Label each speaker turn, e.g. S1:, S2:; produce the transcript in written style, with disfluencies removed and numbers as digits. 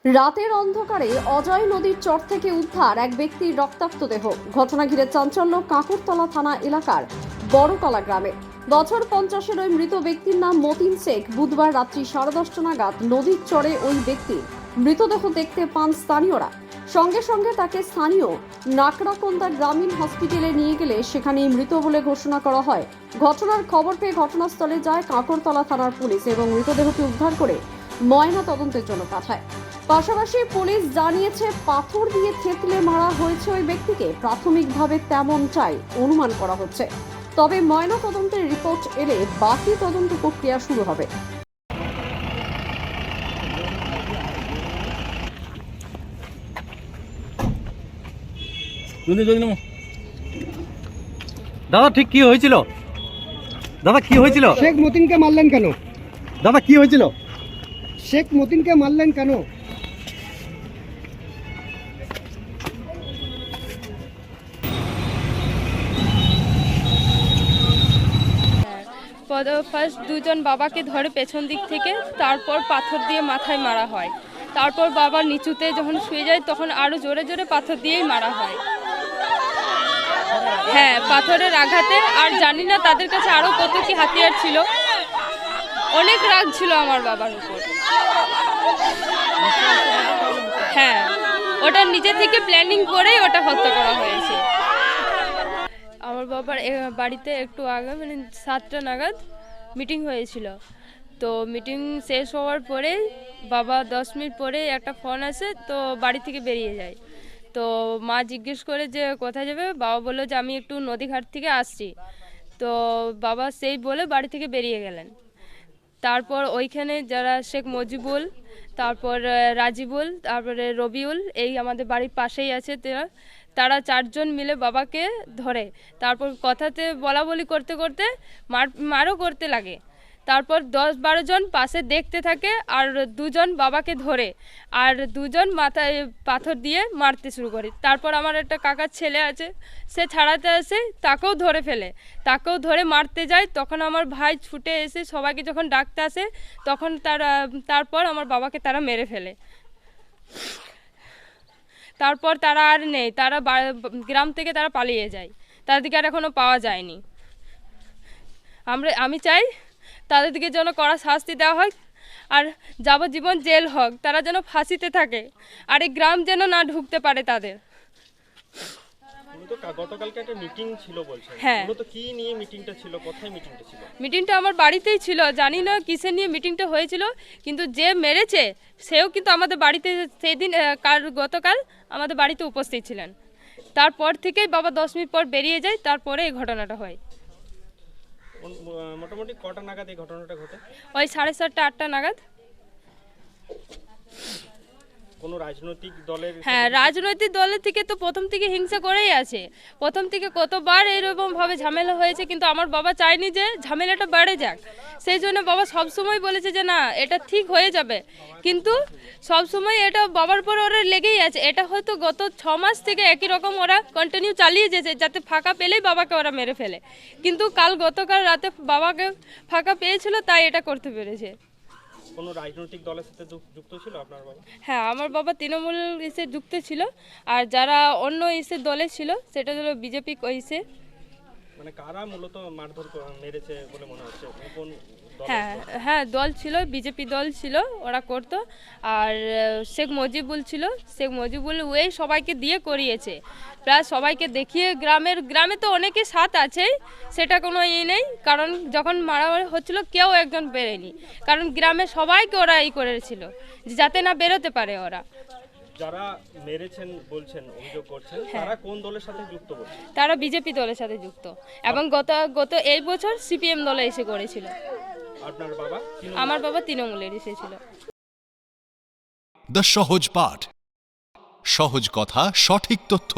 S1: রাতের অন্ধকারে অজয় নদীর চর থেকে উদ্ধার এক ব্যক্তির রক্তাক্ত দেহ। ঘটনা ঘিরে চাঞ্চল্য কাকুরতলা থানা এলাকার বড়তলা গ্রামে। বছর 50-এর ওই মৃত ব্যক্তির নাম মতিন শেখ। বুধবার রাত্রি 10:30 নাগাদ নদীর চরে ওই ব্যক্তির মৃতদেহ দেখতে পান স্থানীয়রা। সঙ্গে সঙ্গে তাকে স্থানীয় নাকড়াকোন্দা গ্রামীণ হসপিটালে নিয়ে গেলে সেখানেই মৃত বলে ঘোষণা করা হয়। ঘটনার খবর পেয়ে ঘটনাস্থলে যায় কাকুরতলা থানার পুলিশ এবং মৃতদেহটি উদ্ধার করে ময়না তদন্তের জন্য পাঠায়। পাশাপাশি পুলিশ জানিয়েছে পাথর দিয়ে থেতলে মারা হয়েছে ওই ব্যক্তিকে। প্রাথমিকভাবে তেমনটাই অনুমান করা হচ্ছে, তবে ময়না তদন্তের রিপোর্ট এলে বাকি তদন্ত প্রক্রিয়া শুরু হবে।
S2: দাদা ঠিক কি হয়েছিল? দাদা কি হয়েছিল?
S3: শেখ মতিনকে মারলেন কেন?
S2: দাদা কি হয়েছিল?
S3: শেখ মতিনকে মারলেন কেন?
S4: ফার্স্ট দুজন বাবাকে ধরে পেছন দিক থেকে, তারপর পাথর দিয়ে মাথায় মারা হয়। তারপর বাবা নিচুতে যখন শুয়ে যায় তখন আরো জোরে জোরে পাথর দিয়েই মারা হয়। হ্যাঁ, পাথরের আঘাতে। আর জানি না তাদের কাছে আরো কত কি হাতিয়ার ছিল। অনেক রাগ ছিল আমার বাবার উপর। হ্যাঁ, ওটা নিজে থেকে প্ল্যানিং করেই ওটা হত্যা করা হয়েছে। আমার বাবার বাড়িতে একটু আগে মানে 7টা নাগাদ মিটিং হয়েছিল। তো মিটিং শেষ হওয়ার পরে বাবা 10 মিনিট পরে একটা ফোন আসে, তো বাড়ি থেকে বেরিয়ে যায়। তো মা জিজ্ঞেস করে যে কোথায় যাবে, বাবা বললো যে আমি একটু নদীঘাট থেকে আসছি। তো বাবা সেই বলে বাড়ি থেকে বেরিয়ে গেলেন। তারপর ওইখানে যারা শেখ মজিবুল, তারপর রাজিবুল, তারপরে রবিউল, এই আমাদের বাড়ির পাশেই আছে, তারা 4 জন মিলে বাবাকে ধরে। তারপর কথাতে বলা বলি করতে করতে মারও করতে লাগে। তারপর 10-12 জন পাশে দেখতে থাকে আর 2 জন বাবাকে ধরে, আর 2 জন মাথায় পাথর দিয়ে মারতে শুরু করে। তারপর আমার একটা কাকার ছেলে আছে, সে ছাড়াতে আসে, তাকেও ধরে ফেলে, তাকেও ধরে মারতে যায়। তখন আমার ভাই ছুটে এসে সবাইকে যখন ডাকতে আসে তখন তারপর আমার বাবাকে তারা মেরে ফেলে। তারপর তারা আর নেই, তারা গ্রাম থেকে তারা পালিয়ে যায়, তাদেরকে আর এখনো পাওয়া যায়নি। আমি চাই তাদেরকে যেন কড়া শাস্তি দেওয়া হয় আর যাবজ্জীবন জেল হোক, তারা যেন ফাঁসিতে থাকে আর এই গ্রাম যেন না ঢুকতে পারে তাদের।
S5: গতকালকে একটা মিটিং ছিল বলছেন,
S4: হ্যাঁ।
S5: মূলত কি নিয়ে মিটিংটা ছিল, কোথায় মিটিংটা ছিল?
S4: মিটিংটা আমার বাড়িতেই ছিল, জানি না কিসের নিয়ে মিটিংটা হয়েছিল, কিন্তু যে মেরেছে সেও কিন্তু আমাদের বাড়িতে সেই দিন গতকাল আমাদের বাড়িতে উপস্থিত ছিলেন। তারপর থেকেই বাবা 10 মিনিট পর বেরিয়ে যায়, তারপরে এই ঘটনাটা হয়।
S5: মোটামুটি কটা নাগাদ এই ঘটনাটা ঘটে?
S4: ওই 7:30-8টা নাগাদ।
S5: কোনো রাজনৈতিক দলের?
S4: হ্যাঁ, রাজনৈতিক দলের থেকে তো প্রথম থেকে হিংসা করেই আছে। প্রথম থেকে কতবার এরকম ভাবে ঝামেলা হয়েছে, কিন্তু আমার বাবা চায়নি যে ঝামেলাটা বেড়ে যাক। সেই জন্য বাবা সবসময় বলেছে যে না, এটা ঠিক হয়ে যাবে, কিন্তু সবসময় এটা বাবার পর ওরা লেগেই আছে। এটা হয়তো গত 6 মাস থেকে একই রকম ওরা কন্টিনিউ চালিয়ে যেছে, যাতে ফাঁকা পেলেই বাবাকে ওরা মেরে ফেলে। কিন্তু গতকাল রাতে বাবাকে ফাঁকা পেয়েছিল, তাই এটা করতে পেরেছে।
S5: কোনো রাজনৈতিক দলের সাথে যুক্ত ছিল আপনার বাবা?
S4: হ্যাঁ, আমার বাবা তৃণমূল ইসে যুক্ত ছিল, আর যারা অন্য ইসের দলে ছিল সেটা হলো বিজেপি ইসে।
S5: মানে কারা মূলত মারধর মেরেছে বলে মনে হচ্ছে? কোন দল?
S4: হ্যাঁ, দল ছিল, বিজেপি দল ছিল, ওরা করতো। আর শেখ মজিবুল ছিল, শেখ মজিবুল ওই সবাইকে দিয়ে করিয়েছে, প্রায় সবাইকে দেখিয়ে। গ্রামে তো অনেকে সাথ আছেই, সেটা কোনো নেই। কারণ যখন মারা হচ্ছিল কেউ একজন বেরোয়নি, কারণ গ্রামে সবাইকে ওরা করেছিল যাতে না বেরোতে পারে ওরা।
S5: যারা মেরেছেন বলছেন, অভিযোগ করছেন, তারা কোন দলের সাথে যুক্ত বলছেন?
S4: তারা বিজেপি দলের সাথে যুক্ত, এবং গত এই বছর সিপিএম দলে এসে করেছিল।
S5: আপনার বাবা?
S4: আমার বাবা তৃণমূলের এসেছিল।
S6: দ্য সহজ পাঠ, সহজ কথা, সঠিক তথ্য।